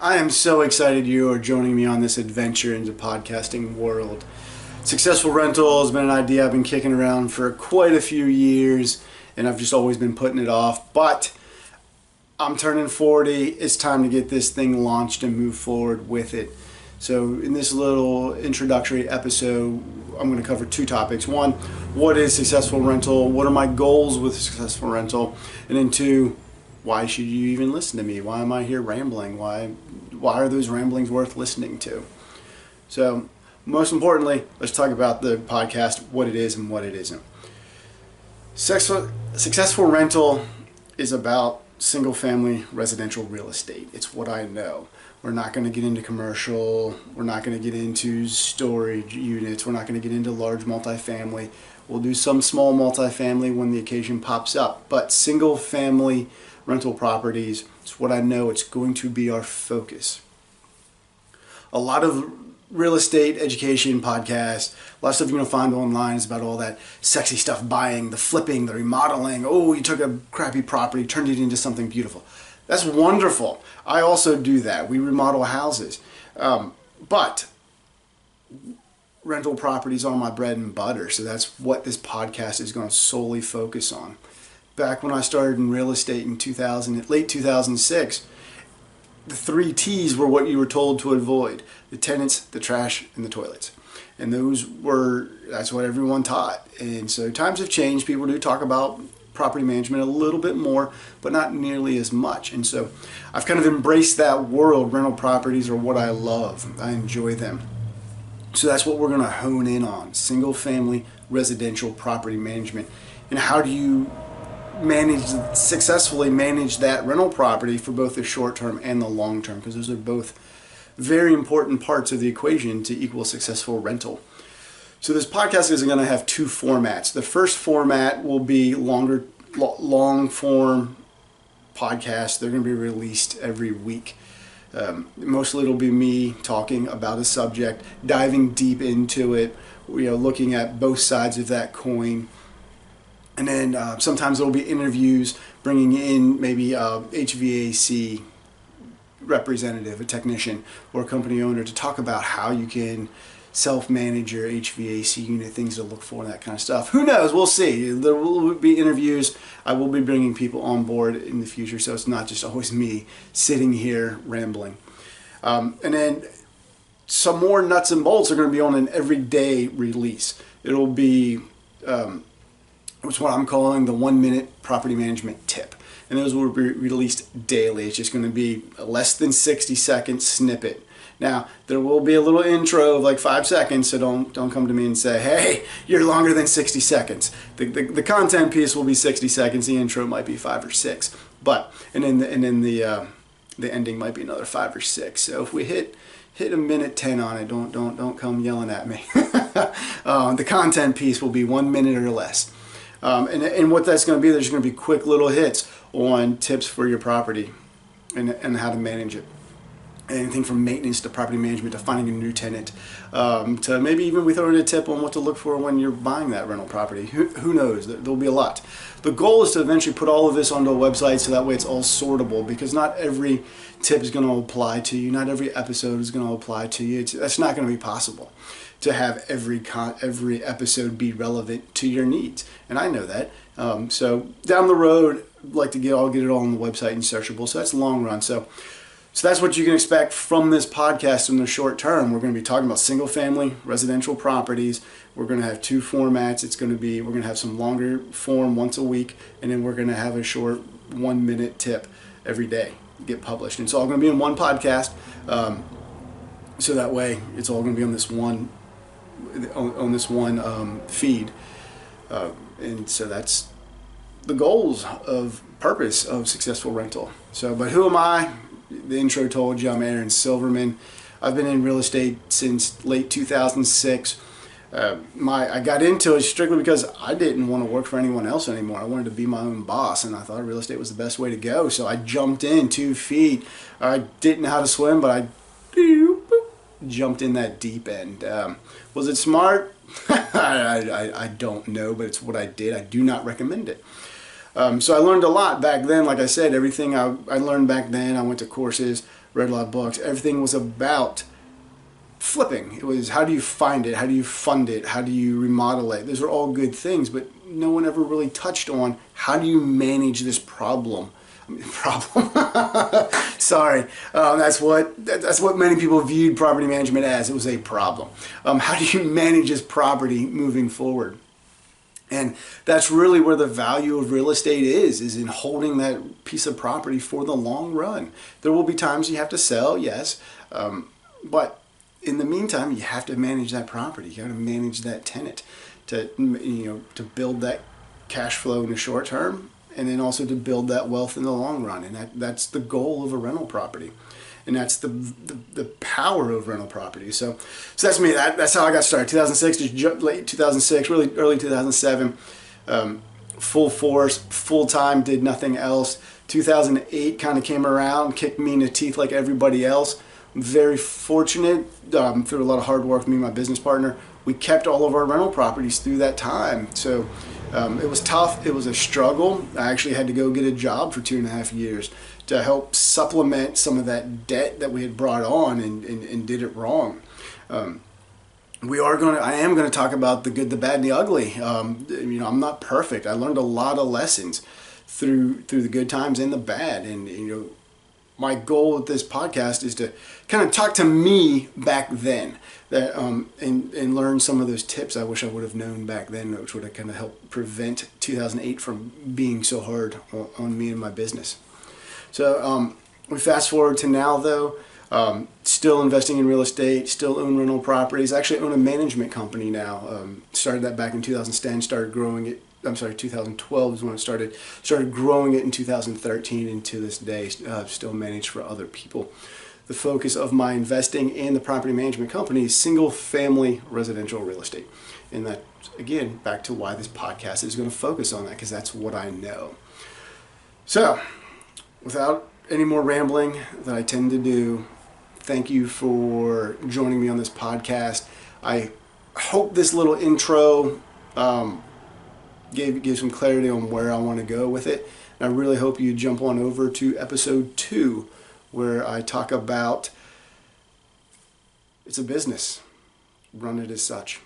I am so excited you are joining me on this adventure into the podcasting world. Successful rental has been an idea I've been kicking around for quite a few years, and I've just always been putting it off. But I'm turning 40. It's time to get this thing launched and move forward with it. So in this little introductory episode, I'm going to cover two topics. One, what is successful rental? What are my goals with successful rental? And then two, why should you even listen to me? Why am I here rambling? Why are those ramblings worth listening to? So most importantly, let's talk about the podcast, what it is and what it isn't. Successful rental is about single family residential real estate. It's what I know. We're not going to get into commercial. We're not going to get into storage units. We're not going to get into large multifamily. We'll do some small multifamily when the occasion pops up. But single family rental properties, it's what I know. It's going to be our focus. A lot of real estate education podcasts, a lot of stuff you're going to find online is about all that sexy stuff, buying, the flipping, the remodeling. Oh, you took a crappy property, turned it into something beautiful. That's wonderful. I also do that. We remodel houses. But rental properties are my bread and butter, so that's what this podcast is going to solely focus on. Back when I started in real estate in late 2006, the 3 T's were what you were told to avoid: the tenants, the trash, and the toilets. And that's what everyone taught. And so times have changed. People do talk about property management a little bit more, but not nearly as much. And so I've kind of embraced that world. Rental properties are what I love. I enjoy them. So that's what we're going to hone in on: single family residential property management. And how do you successfully manage that rental property for both the short term and the long term, because those are both very important parts of the equation to equal successful rental. So this podcast is going to have 2 formats. The first format will be long form podcasts. They're going to be released every week. Mostly it'll be me talking about a subject, diving deep into it, looking at both sides of that coin. And then sometimes there'll be interviews, bringing in maybe a HVAC representative, a technician, or a company owner to talk about how you can self-manage your HVAC unit, things to look for, and that kind of stuff. Who knows? We'll see. There will be interviews. I will be bringing people on board in the future, so it's not just always me sitting here rambling. And then some more nuts and bolts are going to be on an everyday release. It'll be it's what I'm calling the 1-minute property management tip. And those will be released daily. It's just going to be a less than 60-second snippet. Now, there will be a little intro of like 5 seconds, so don't come to me and say, hey, you're longer than 60 seconds. The content piece will be 60 seconds. The intro might be 5 or 6. And then the ending might be another 5 or 6. So if we hit a minute 10 on it, don't come yelling at me. The content piece will be 1 minute or less. And what that's going to be, there's going to be quick little hits on tips for your property and how to manage it. Anything from maintenance to property management to finding a new tenant, to maybe even we throw in a tip on what to look for when you're buying that rental property. Who knows? There'll be a lot. The goal is to eventually put all of this onto a website so that way it's all sortable, because not every tip is going to apply to you. Not every episode is going to apply to you. That's not going to be possible to have every episode be relevant to your needs. And I know that. So down the road, I'd like to get it all on the website and searchable. So that's the long run. So that's what you can expect from this podcast in the short term. We're going to be talking about single family residential properties. We're going to have 2 formats. We're going to have some longer form once a week, and then we're going to have a short 1-minute tip every day get published. And it's all going to be in one podcast. So that way it's all going to be on this one feed. And so that's the goals of purpose of successful rental. So, but who am I? The intro told you, I'm Aaron Silverman. I've been in real estate since late 2006. I got into it strictly because I didn't want to work for anyone else anymore. I wanted to be my own boss, and I thought real estate was the best way to go. So I jumped in 2 feet. I didn't know how to swim, but I jumped in that deep end. Was it smart? I don't know, but it's what I did. I do not recommend it. So I learned a lot back then. Like I said, everything I learned back then, I went to courses, read a lot of books. Everything was about flipping. It was, how do you find it? How do you fund it? How do you remodel it? Those are all good things, but no one ever really touched on, how do you manage this problem? Sorry, that's what many people viewed property management as. It was a problem. How do you manage this property moving forward? And that's really where the value of real estate is in holding that piece of property for the long run. There will be times you have to sell, yes, but in the meantime, you have to manage that property. You got to manage that tenant to build that cash flow in the short term, and then also to build that wealth in the long run. And that's the goal of a rental property. And that's the power of rental properties. So that's me. That's how I got started. 2006, just late 2006, really early 2007. Full force, full time, did nothing else. 2008 kind of came around, kicked me in the teeth like everybody else. Very fortunate, through a lot of hard work, me and my business partner, we kept all of our rental properties through that time. So it was tough. It was a struggle. I actually had to go get a job for 2.5 years to help supplement some of that debt that we had brought on and did it wrong. I am going to talk about the good, the bad, and the ugly. I'm not perfect. I learned a lot of lessons through the good times and the bad. And my goal with this podcast is to kind of talk to me back then, that and learn some of those tips I wish I would have known back then, which would have kind of helped prevent 2008 from being so hard on me and my business. So we fast forward to now, though. Still investing in real estate, still own rental properties. I actually own a management company now. Started that back in 2010, started growing it. 2012 is when I started growing it in 2013, and to this day, still manage for other people. The focus of my investing and the property management company is single family residential real estate. And that, again, back to why this podcast is going to focus on that, because that's what I know. So, without any more rambling that I tend to do, thank you for joining me on this podcast. I hope this little intro gave some clarity on where I want to go with it. And I really hope you jump on over to episode 2, where I talk about it's a business. Run it as such.